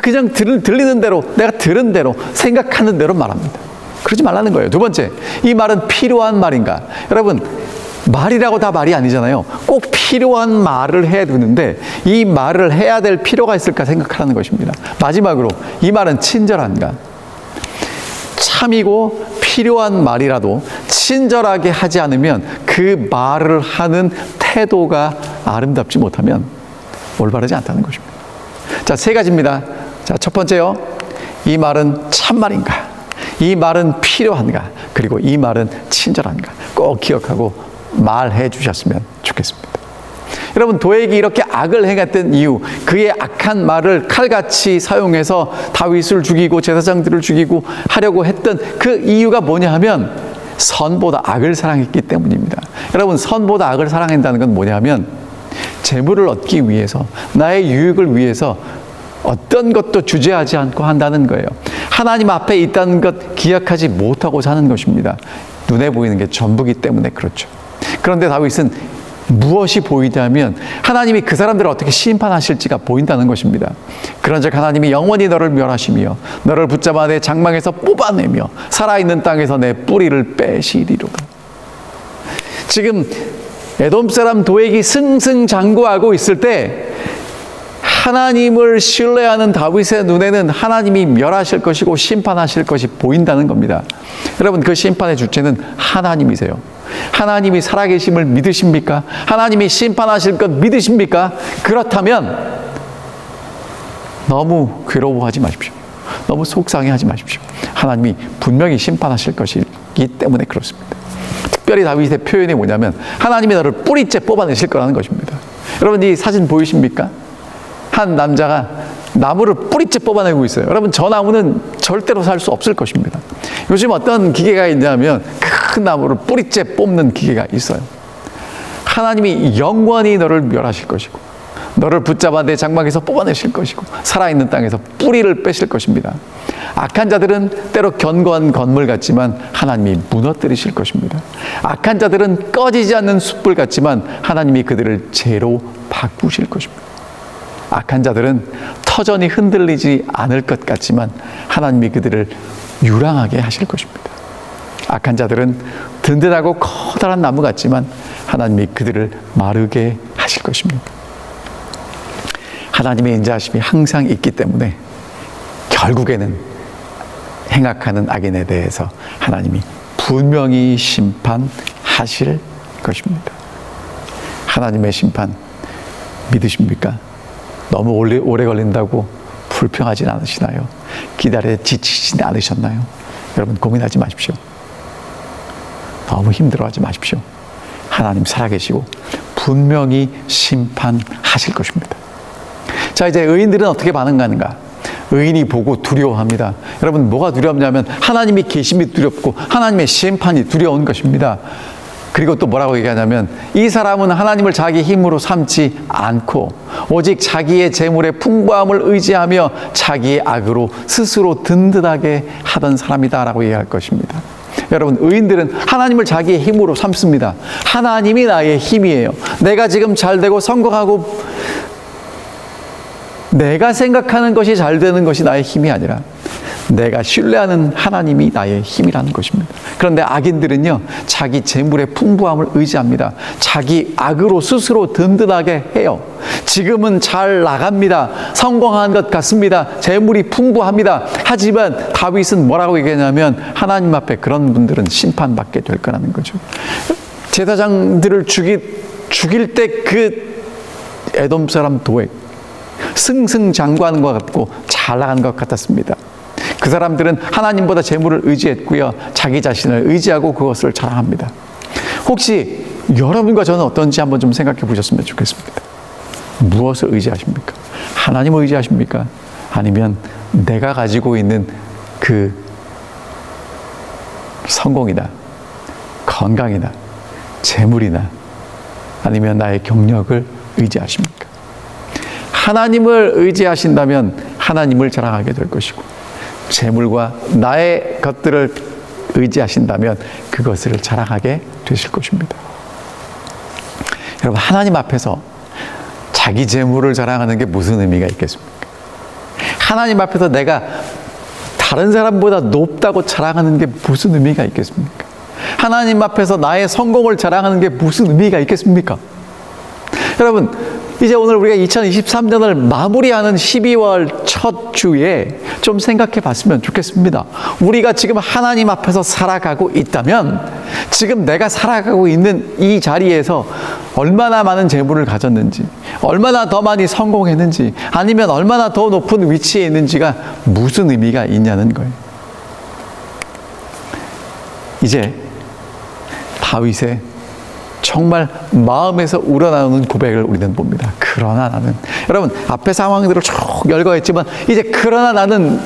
그냥 들리는 대로, 내가 들은 대로, 생각하는 대로 말합니다. 그러지 말라는 거예요. 두 번째, 이 말은 필요한 말인가? 여러분, 말이라고 다 말이 아니잖아요. 꼭 필요한 말을 해야 되는데 이 말을 해야 될 필요가 있을까 생각하라는 것입니다. 마지막으로, 이 말은 친절한가? 참이고 필요한 말이라도 친절하게 하지 않으면 그 말을 하는 태도가 아름답지 못하면 올바르지 않다는 것입니다. 자, 세 가지입니다. 자, 첫 번째요, 이 말은 참말인가? 이 말은 필요한가? 그리고 이 말은 친절한가? 꼭 기억하고 말해 주셨으면 좋겠습니다. 여러분, 도액이 이렇게 악을 행했던 이유, 그의 악한 말을 칼같이 사용해서 다윗을 죽이고 제사장들을 죽이고 하려고 했던 그 이유가 뭐냐 하면 선보다 악을 사랑했기 때문입니다. 여러분, 선보다 악을 사랑한다는 건 뭐냐 하면 재물을 얻기 위해서, 나의 유익을 위해서 어떤 것도 주저하지 않고 한다는 거예요. 하나님 앞에 있다는 것 기억하지 못하고 사는 것입니다. 눈에 보이는 게 전부기 때문에 그렇죠. 그런데 다윗은 무엇이 보이냐면 하나님이 그 사람들을 어떻게 심판하실지가 보인다는 것입니다. 그런즉 하나님이 영원히 너를 멸하시며 너를 붙잡아 내 장막에서 뽑아내며 살아있는 땅에서 내 뿌리를 빼시리로다. 지금 에돔 사람 도액이 승승장구하고 있을 때 하나님을 신뢰하는 다윗의 눈에는 하나님이 멸하실 것이고 심판하실 것이 보인다는 겁니다. 여러분, 그 심판의 주체는 하나님이세요. 하나님이 살아계심을 믿으십니까? 하나님이 심판하실 것 믿으십니까? 그렇다면 너무 괴로워하지 마십시오. 너무 속상해하지 마십시오. 하나님이 분명히 심판하실 것이기 때문에 그렇습니다. 특별히 다윗의 표현이 뭐냐면 하나님이 너를 뿌리째 뽑아내실 거라는 것입니다. 여러분, 이 사진 보이십니까? 한 남자가 나무를 뿌리째 뽑아내고 있어요. 여러분, 저 나무는 절대로 살 수 없을 것입니다. 요즘 어떤 기계가 있냐면 큰 나무를 뿌리째 뽑는 기계가 있어요. 하나님이 영원히 너를 멸하실 것이고 너를 붙잡아 내 장막에서 뽑아내실 것이고 살아있는 땅에서 뿌리를 빼실 것입니다. 악한 자들은 때로 견고한 건물 같지만 하나님이 무너뜨리실 것입니다. 악한 자들은 꺼지지 않는 숯불 같지만 하나님이 그들을 재로 바꾸실 것입니다. 악한 자들은 터전이 흔들리지 않을 것 같지만 하나님이 그들을 유랑하게 하실 것입니다. 악한 자들은 든든하고 커다란 나무 같지만 하나님이 그들을 마르게 하실 것입니다. 하나님의 인자하심이 항상 있기 때문에 결국에는 행악하는 악인에 대해서 하나님이 분명히 심판하실 것입니다. 하나님의 심판 믿으십니까? 너무 오래 걸린다고 불평하진 않으시나요? 기다려 지치진 않으셨나요? 여러분 고민하지 마십시오. 너무 힘들어하지 마십시오. 하나님 살아계시고 분명히 심판하실 것입니다. 자, 이제 의인들은 어떻게 반응하는가? 의인이 보고 두려워합니다. 여러분 뭐가 두렵냐면 하나님이 계심이 두렵고 하나님의 심판이 두려운 것입니다. 그리고 또 뭐라고 얘기하냐면 이 사람은 하나님을 자기 힘으로 삼지 않고 오직 자기의 재물의 풍부함을 의지하며 자기의 악으로 스스로 든든하게 하던 사람이다라고 얘기할 것입니다. 여러분 의인들은 하나님을 자기의 힘으로 삼습니다. 하나님이 나의 힘이에요. 내가 지금 잘되고 성공하고 내가 생각하는 것이 잘 되는 것이 나의 힘이 아니라 내가 신뢰하는 하나님이 나의 힘이라는 것입니다. 그런데 악인들은요, 자기 재물의 풍부함을 의지합니다. 자기 악으로 스스로 든든하게 해요. 지금은 잘 나갑니다. 성공한 것 같습니다. 재물이 풍부합니다. 하지만 다윗은 뭐라고 얘기하냐면 하나님 앞에 그런 분들은 심판받게 될 거라는 거죠. 제사장들을 죽일 때 그 에돔 사람 도액 승승장구하는 것 같고 잘 나가는 것 같았습니다. 그 사람들은 하나님보다 재물을 의지했고요. 자기 자신을 의지하고 그것을 자랑합니다. 혹시 여러분과 저는 어떤지 한번 좀 생각해 보셨으면 좋겠습니다. 무엇을 의지하십니까? 하나님을 의지하십니까? 아니면 내가 가지고 있는 그 성공이나 건강이나 재물이나 아니면 나의 경력을 의지하십니까? 하나님을 의지하신다면 하나님을 자랑하게 될 것이고 재물과 나의 것들을 의지하신다면 그것을 자랑하게 되실 것입니다. 여러분 하나님 앞에서 자기 재물을 자랑하는 게 무슨 의미가 있겠습니까? 하나님 앞에서 내가 다른 사람보다 높다고 자랑하는 게 무슨 의미가 있겠습니까? 하나님 앞에서 나의 성공을 자랑하는 게 무슨 의미가 있겠습니까? 여러분 이제 오늘 우리가 2023년을 마무리하는 12월 첫 주에 좀 생각해 봤으면 좋겠습니다. 우리가 지금 하나님 앞에서 살아가고 있다면 지금 내가 살아가고 있는 이 자리에서 얼마나 많은 재물을 가졌는지, 얼마나 더 많이 성공했는지, 아니면 얼마나 더 높은 위치에 있는지가 무슨 의미가 있냐는 거예요. 이제 다윗의 정말 마음에서 우러나오는 고백을 우리는 봅니다. 그러나 나는, 여러분 앞에 상황들을 쭉 열거했지만 이제 그러나 나는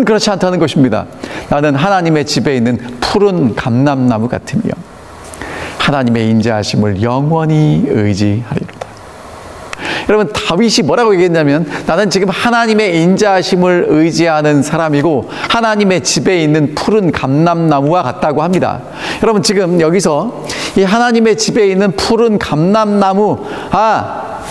그렇지 않다는 것입니다. 나는 하나님의 집에 있는 푸른 감람나무 같으며 하나님의 인자하심을 영원히 의지하리로다. 여러분 다윗이 뭐라고 얘기했냐면 나는 지금 하나님의 인자하심을 의지하는 사람이고 하나님의 집에 있는 푸른 감람나무와 같다고 합니다. 여러분 지금 여기서 이 하나님의 집에 있는 푸른 감람나무,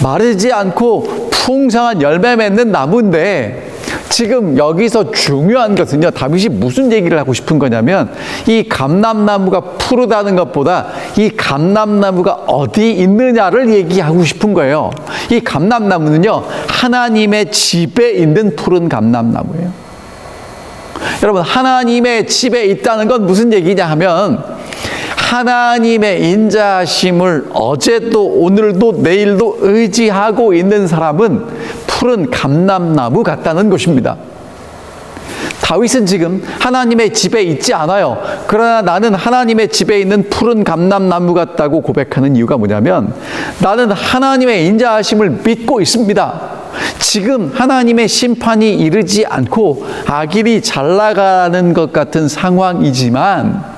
마르지 않고 풍성한 열매 맺는 나무인데 지금 여기서 중요한 것은요, 다윗이 무슨 얘기를 하고 싶은 거냐면 이 감람나무가 푸르다는 것보다 이 감람나무가 어디 있느냐를 얘기하고 싶은 거예요. 이 감람나무는요, 하나님의 집에 있는 푸른 감람나무예요. 여러분 하나님의 집에 있다는 건 무슨 얘기냐 하면 하나님의 인자하심을 어제도 오늘도 내일도 의지하고 있는 사람은 푸른 감람나무 같다는 것입니다. 다윗은 지금 하나님의 집에 있지 않아요. 그러나 나는 하나님의 집에 있는 푸른 감람나무 같다고 고백하는 이유가 뭐냐면 나는 하나님의 인자하심을 믿고 있습니다. 지금 하나님의 심판이 이르지 않고 악일이 잘 나가는 것 같은 상황이지만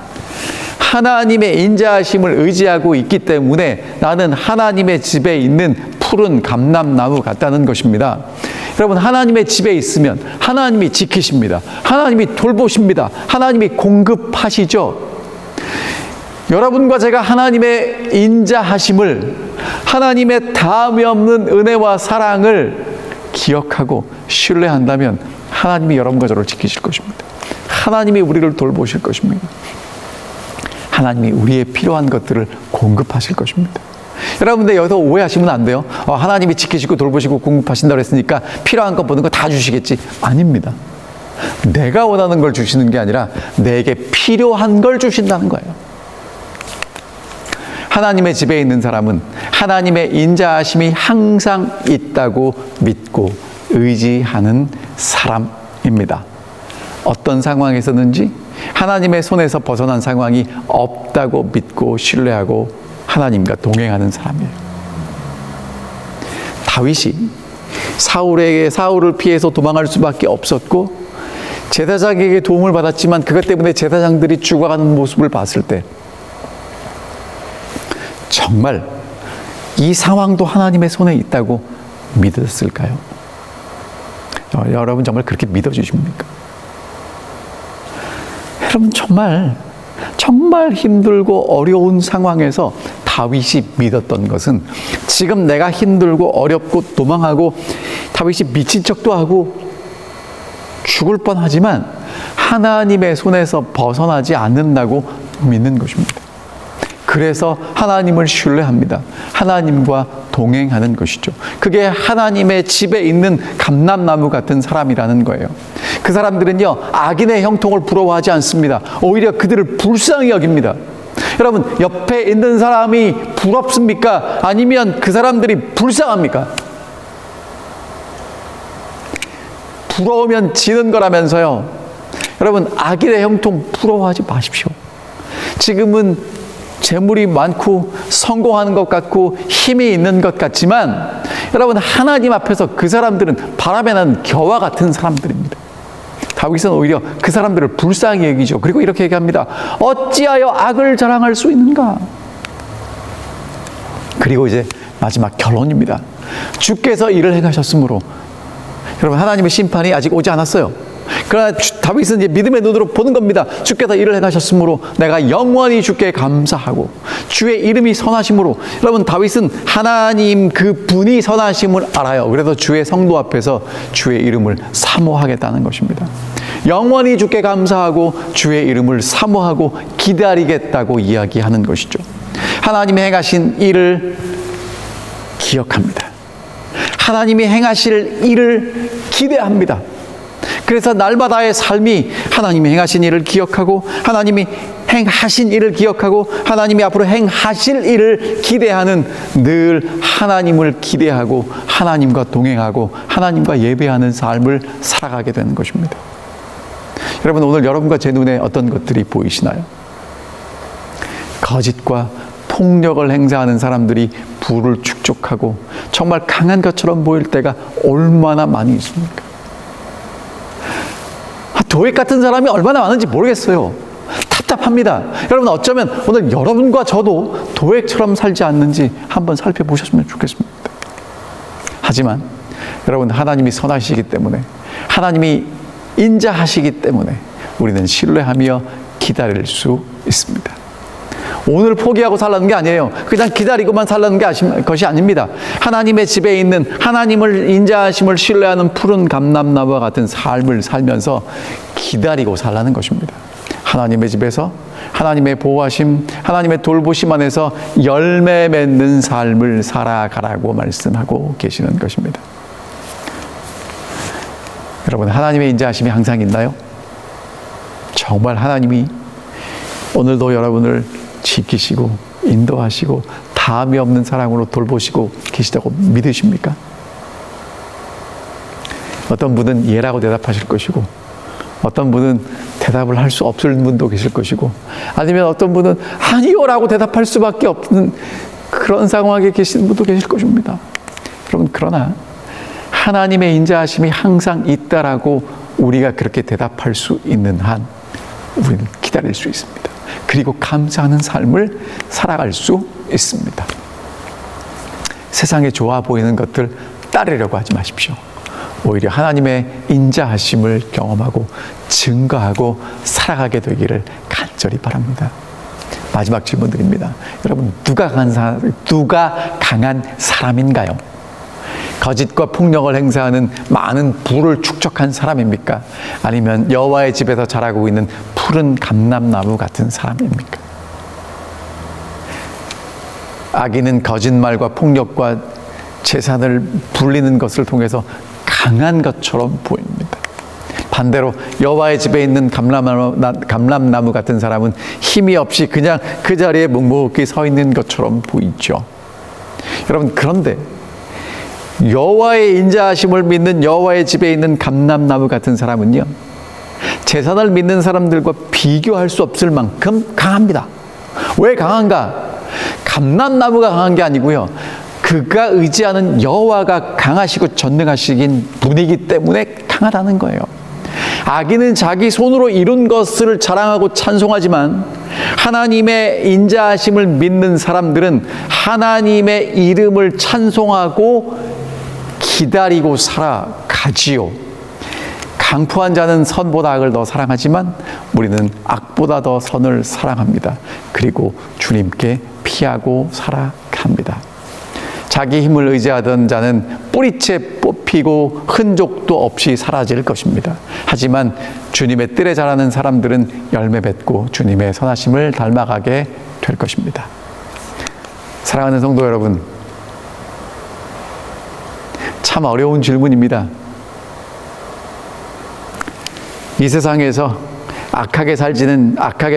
하나님의 인자하심을 의지하고 있기 때문에 나는 하나님의 집에 있는 푸른 감람나무 같다는 것입니다. 여러분, 하나님의 집에 있으면 하나님이 지키십니다. 하나님이 돌보십니다. 하나님이 공급하시죠. 여러분과 제가 하나님의 인자하심을, 하나님의 다음이 없는 은혜와 사랑을 기억하고 신뢰한다면 하나님이 여러분과 저를 지키실 것입니다. 하나님이 우리를 돌보실 것입니다. 하나님이 우리의 필요한 것들을 공급하실 것입니다. 여러분들 여기서 오해하시면 안 돼요. 하나님이 지키시고 돌보시고 공급하신다고 했으니까 필요한 것 보는 거 다 주시겠지. 아닙니다. 내가 원하는 걸 주시는 게 아니라 내게 필요한 걸 주신다는 거예요. 하나님의 집에 있는 사람은 하나님의 인자하심이 항상 있다고 믿고 의지하는 사람입니다. 어떤 상황에서든지 하나님의 손에서 벗어난 상황이 없다고 믿고 신뢰하고 하나님과 동행하는 사람이에요. 다윗이 사울을 피해서 도망할 수밖에 없었고 제사장에게 도움을 받았지만 그것 때문에 제사장들이 죽어가는 모습을 봤을 때 정말 이 상황도 하나님의 손에 있다고 믿었을까요? 여러분 정말 그렇게 믿어주십니까? 여러분 정말 힘들고 어려운 상황에서 다윗이 믿었던 것은 지금 내가 힘들고 어렵고 도망하고 다윗이 미친 척도 하고 죽을 뻔하지만 하나님의 손에서 벗어나지 않는다고 믿는 것입니다. 그래서 하나님을 신뢰합니다. 하나님과 동행하는 것이죠. 그게 하나님의 집에 있는 감람나무 같은 사람이라는 거예요. 그 사람들은요, 악인의 형통을 부러워하지 않습니다. 오히려 그들을 불쌍히 여깁니다. 여러분, 옆에 있는 사람이 부럽습니까? 아니면 그 사람들이 불쌍합니까? 부러우면 지는 거라면서요. 여러분, 악인의 형통 부러워하지 마십시오. 지금은 재물이 많고 성공하는 것 같고 힘이 있는 것 같지만 여러분, 하나님 앞에서 그 사람들은 바람에 난 겨와 같은 사람들입니다. 다윗은 오히려 그 사람들을 불쌍히 여기죠. 그리고 이렇게 얘기합니다. 어찌하여 악을 자랑할 수 있는가? 그리고 이제 마지막 결론입니다. 주께서 이를 행하셨으므로, 여러분, 하나님의 심판이 아직 오지 않았어요. 그러나 다윗은 이제 믿음의 눈으로 보는 겁니다. 주께서 이를 행하셨으므로 내가 영원히 주께 감사하고 주의 이름이 선하심으로. 여러분, 다윗은 하나님 그 분이 선하심을 알아요. 그래서 주의 성도 앞에서 주의 이름을 사모하겠다는 것입니다. 영원히 주께 감사하고 주의 이름을 사모하고 기다리겠다고 이야기하는 것이죠. 하나님이 행하신 일을 기억합니다. 하나님이 행하실 일을 기대합니다. 그래서 날마다의 삶이 하나님이 행하신 일을 기억하고 하나님이 행하신 일을 기억하고 하나님이 앞으로 행하실 일을 기대하는, 늘 하나님을 기대하고 하나님과 동행하고 하나님과 예배하는 삶을 살아가게 되는 것입니다. 여러분, 오늘 여러분과 제 눈에 어떤 것들이 보이시나요? 거짓과 폭력을 행사하는 사람들이 부를 축적하고 정말 강한 것처럼 보일 때가 얼마나 많이 있습니까? 도액 같은 사람이 얼마나 많은지 모르겠어요. 답답합니다. 여러분, 어쩌면 오늘 여러분과 저도 도액처럼 살지 않는지 한번 살펴보셨으면 좋겠습니다. 하지만 여러분, 하나님이 선하시기 때문에, 하나님이 인자하시기 때문에 우리는 신뢰하며 기다릴 수 있습니다. 오늘 포기하고 살라는 게 아니에요. 그냥 기다리고만 살라는 것이 아닙니다. 하나님의 집에 있는 하나님을 인자하심을 신뢰하는 푸른 감람나무와 같은 삶을 살면서 기다리고 살라는 것입니다. 하나님의 집에서 하나님의 보호하심, 하나님의 돌보심 안에서 열매 맺는 삶을 살아가라고 말씀하고 계시는 것입니다. 여러분, 하나님의 인자하심이 항상 있나요? 정말 하나님이 오늘도 여러분을 지키시고 인도하시고 다함이 없는 사랑으로 돌보시고 계시다고 믿으십니까? 어떤 분은 예라고 대답하실 것이고, 어떤 분은 대답을 할 수 없을 분도 계실 것이고, 아니면 어떤 분은 아니요라고 대답할 수밖에 없는 그런 상황에 계신 분도 계실 것입니다. 여러분, 그러나 하나님의 인자하심이 항상 있다라고 우리가 그렇게 대답할 수 있는 한 우리는 기다릴 수 있습니다. 그리고 감사하는 삶을 살아갈 수 있습니다. 세상에 좋아 보이는 것들 따르려고 하지 마십시오. 오히려 하나님의 인자하심을 경험하고 증거하고 살아가게 되기를 간절히 바랍니다. 마지막 질문 드립니다. 여러분, 누가 강한 사람인가요? 거짓과 폭력을 행사하는 많은 부를 축적한 사람입니까? 아니면 여호와의 집에서 자라고 있는 푸른 감람나무 같은 사람입니까? 악인은 거짓말과 폭력과 재산을 불리는 것을 통해서 강한 것처럼 보입니다. 반대로 여호와의 집에 있는 감람나무 같은 사람은 힘이 없이 그냥 그 자리에 묵묵히 서 있는 것처럼 보이죠. 여러분, 그런데 여호와의 인자하심을 믿는 여호와의 집에 있는 감람나무 같은 사람은요, 재산을 믿는 사람들과 비교할 수 없을 만큼 강합니다. 왜 강한가? 감람나무가 강한 게 아니고요, 그가 의지하는 여호와가 강하시고 전능하시긴 분이기 때문에 강하다는 거예요. 악인은 자기 손으로 이룬 것을 자랑하고 찬송하지만 하나님의 인자하심을 믿는 사람들은 하나님의 이름을 찬송하고 기다리고 살아가지요. 강포한 자는 선보다 악을 더 사랑하지만 우리는 악보다 더 선을 사랑합니다. 그리고 주님께 피하고 살아갑니다. 자기 힘을 의지하던 자는 뿌리채 뽑히고 흔적도 없이 사라질 것입니다. 하지만 주님의 뜰에 자라는 사람들은 열매 맺고 주님의 선하심을 닮아가게 될 것입니다. 사랑하는 성도 여러분, 참 어려운 질문입니다. 이 세상에서 악하게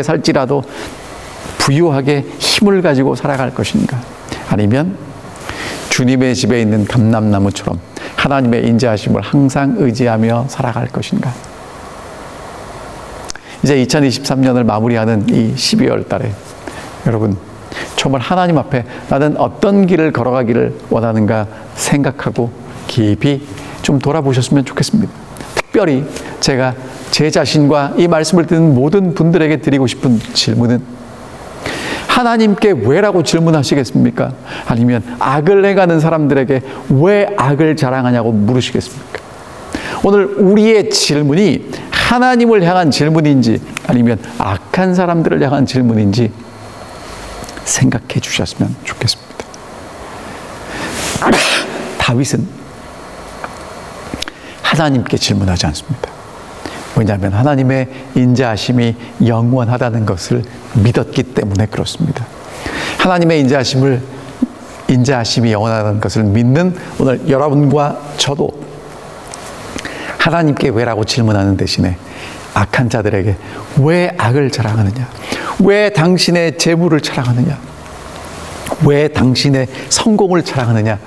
살지라도 부유하게 힘을 가지고 살아갈 것인가? 아니면 주님의 집에 있는 감람나무처럼 하나님의 인자하심을 항상 의지하며 살아갈 것인가? 이제 2023년을 마무리하는 이 12월 달에 여러분, 정말 하나님 앞에 나는 어떤 길을 걸어가기를 원하는가 생각하고 깊이 좀 돌아보셨으면 좋겠습니다. 특별히 제가 제 자신과 이 말씀을 듣는 모든 분들에게 드리고 싶은 질문은, 하나님께 왜라고 질문하시겠습니까? 아니면 악을 행하는 사람들에게 왜 악을 자랑하냐고 물으시겠습니까? 오늘 우리의 질문이 하나님을 향한 질문인지 아니면 악한 사람들을 향한 질문인지 생각해 주셨으면 좋겠습니다. 다윗은 하나님께 질문하지 않습니다. 왜냐하면 하나님의 인자하심이 영원하다는 것을 믿었기 때문에 그렇습니다. 하나님의 인자하심이 영원하다는 것을 믿는 오늘 여러분과 저도 하나님께 왜라고 질문하는 대신에 악한 자들에게 왜 악을 자랑하느냐? 왜 당신의 재물을 자랑하느냐? 왜 당신의 성공을 자랑하느냐?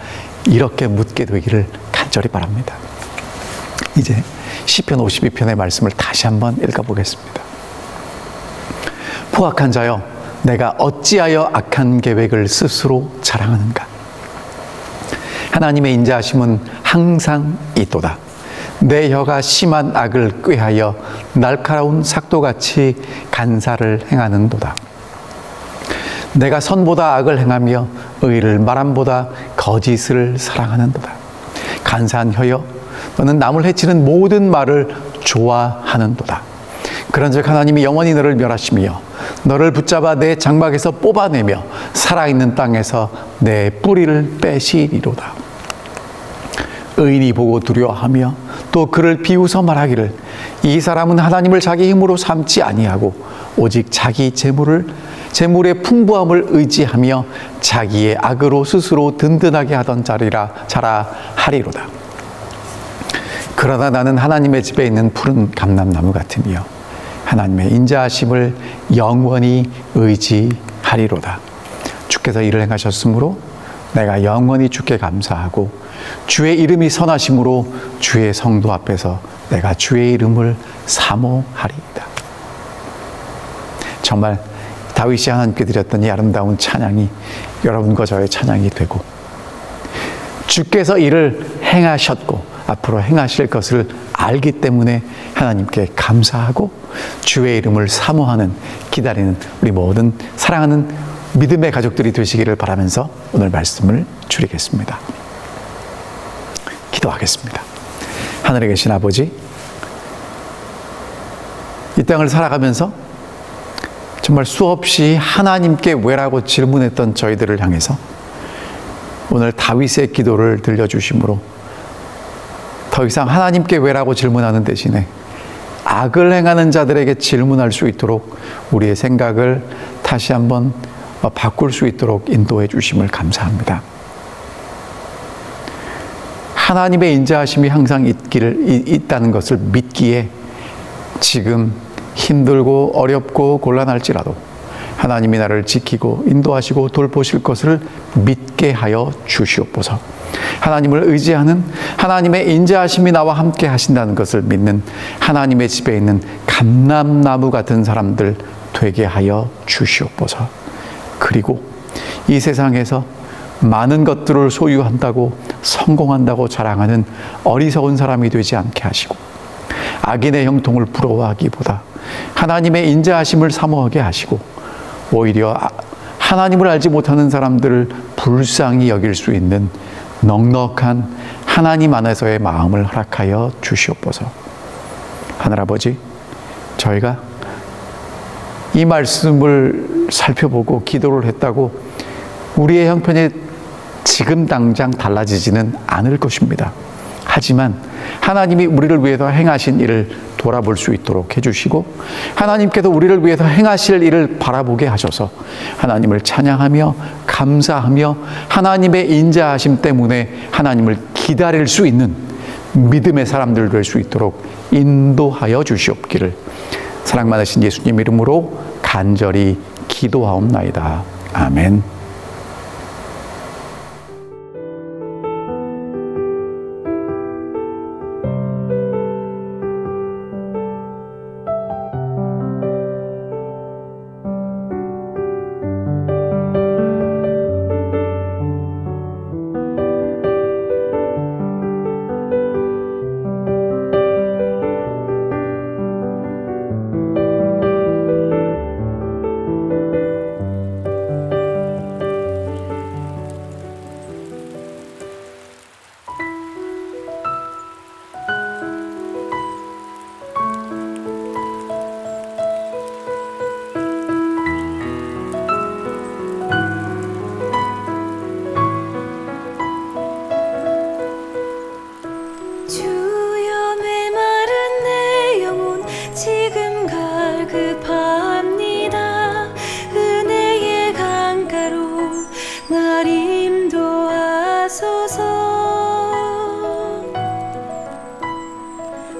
이렇게 묻게 되기를 간절히 바랍니다. 이제 시편 52편의 말씀을 다시 한번 읽어보겠습니다. 포악한 자여, 내가 어찌하여 악한 계획을 스스로 자랑하는가? 하나님의 인자하심은 항상 있도다. 내 혀가 심한 악을 꾀하여 날카로운 삭도같이 간사를 행하는도다. 내가 선보다 악을 행하며 의를 말함보다 거짓을 사랑하는도다. 간사한 혀여, 너는 남을 해치는 모든 말을 좋아하는도다. 그런즉 하나님이 영원히 너를 멸하시며 너를 붙잡아 내 장막에서 뽑아내며 살아있는 땅에서 내 뿌리를 빼시리로다. 의인이 보고 두려워하며 또 그를 비웃어 말하기를, 이 사람은 하나님을 자기 힘으로 삼지 아니하고 오직 자기 재물의 풍부함을 의지하며 자기의 악으로 스스로 든든하게 하던 자라 하리로다. 그러나 나는 하나님의 집에 있는 푸른 감람나무 같으며 하나님의 인자하심을 영원히 의지하리로다. 주께서 이를 행하셨으므로 내가 영원히 주께 감사하고 주의 이름이 선하심으로 주의 성도 앞에서 내가 주의 이름을 사모하리이다. 정말 다윗이 하나님께 드렸던 이 아름다운 찬양이 여러분과 저의 찬양이 되고, 주께서 이를 행하셨고 앞으로 행하실 것을 알기 때문에 하나님께 감사하고 주의 이름을 사모하는, 기다리는 우리 모든 사랑하는 믿음의 가족들이 되시기를 바라면서 오늘 말씀을 줄이겠습니다. 기도하겠습니다. 하늘에 계신 아버지, 이 땅을 살아가면서 정말 수없이 하나님께 왜라고 질문했던 저희들을 향해서 오늘 다윗의 기도를 들려주심으로 더 이상 하나님께 왜라고 질문하는 대신에 악을 행하는 자들에게 질문할 수 있도록 우리의 생각을 다시 한번 바꿀 수 있도록 인도해 주심을 감사합니다. 하나님의 인자하심이 항상 있다는 것을 믿기에 지금 힘들고 어렵고 곤란할지라도 하나님이 나를 지키고 인도하시고 돌보실 것을 믿게 하여 주시옵소서. 하나님을 의지하는, 하나님의 인자하심이 나와 함께 하신다는 것을 믿는 하나님의 집에 있는 감람나무 같은 사람들 되게 하여 주시옵소서. 그리고 이 세상에서 많은 것들을 소유한다고 성공한다고 자랑하는 어리석은 사람이 되지 않게 하시고, 악인의 형통을 부러워하기보다 하나님의 인자하심을 사모하게 하시고, 오히려 하나님을 알지 못하는 사람들을 불쌍히 여길 수 있는 넉넉한 하나님 안에서의 마음을 허락하여 주시옵소서. 하늘아버지, 저희가 이 말씀을 살펴보고 기도를 했다고 우리의 형편이 지금 당장 달라지지는 않을 것입니다. 하지만 하나님이 우리를 위해서 행하신 일을 돌아볼 수 있도록 해주시고, 하나님께서 우리를 위해서 행하실 일을 바라보게 하셔서 하나님을 찬양하며 감사하며 하나님의 인자하심 때문에 하나님을 기다릴 수 있는 믿음의 사람들 될 수 있도록 인도하여 주시옵기를 사랑 많으신 예수님 이름으로 간절히 기도하옵나이다. 아멘. 주여 메마른 내 영혼 지금 갈급합니다. 은혜의 강가로 날 인도하소서.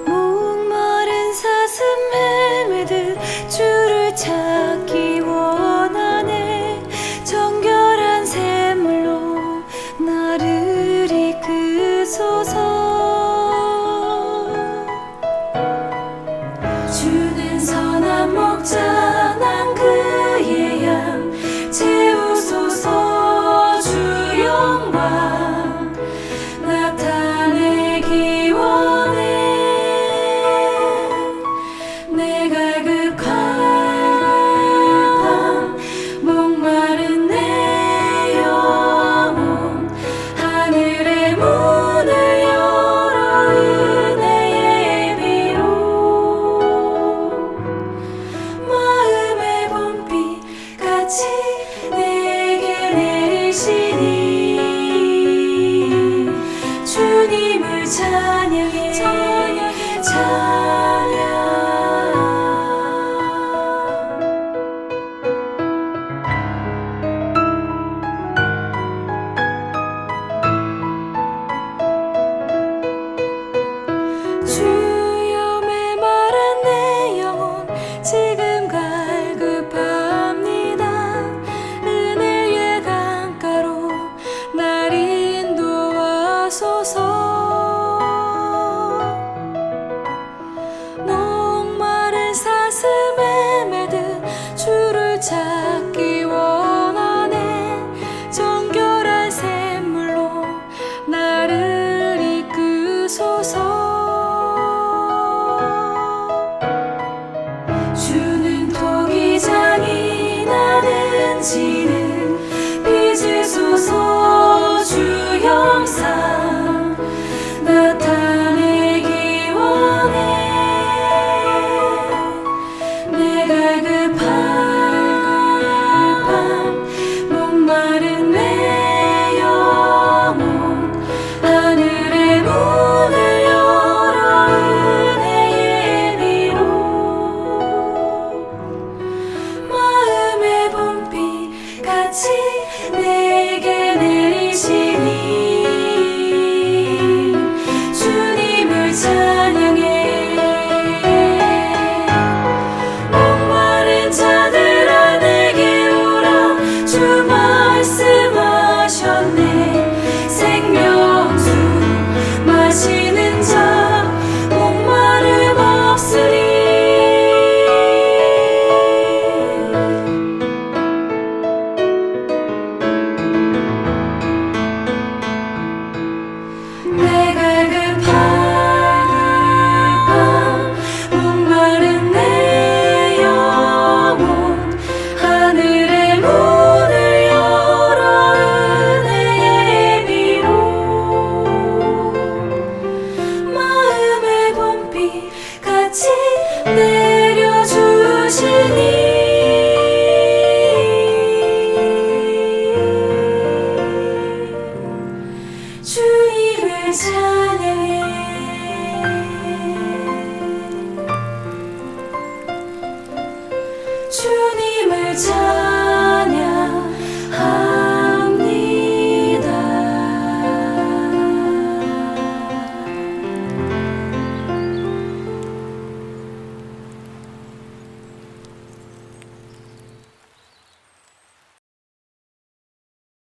목마른 사슴 헤매듯 주를 찾기 원하네. 정결한 샘물로 나를 이끄소서. 주는 선한 목자, 난 그의 양 채우소서. 주 영광 나타내기 원해. 내 갈급한 목마른 내 영혼 하늘의 문을 열어 은혜의 비로 마음의 봄비 같이 내게 내리시니 주님을 찬양해 찬양. 주여 메마른 내 영혼 지금 갈급합니다. 은혜의 강가로 날 인도하소서. 목마른 사슴에 매든 주를 찾기 원하네. 정결한 샘물로 나를 이끄소서. 주는 토기장이 나는 지는 주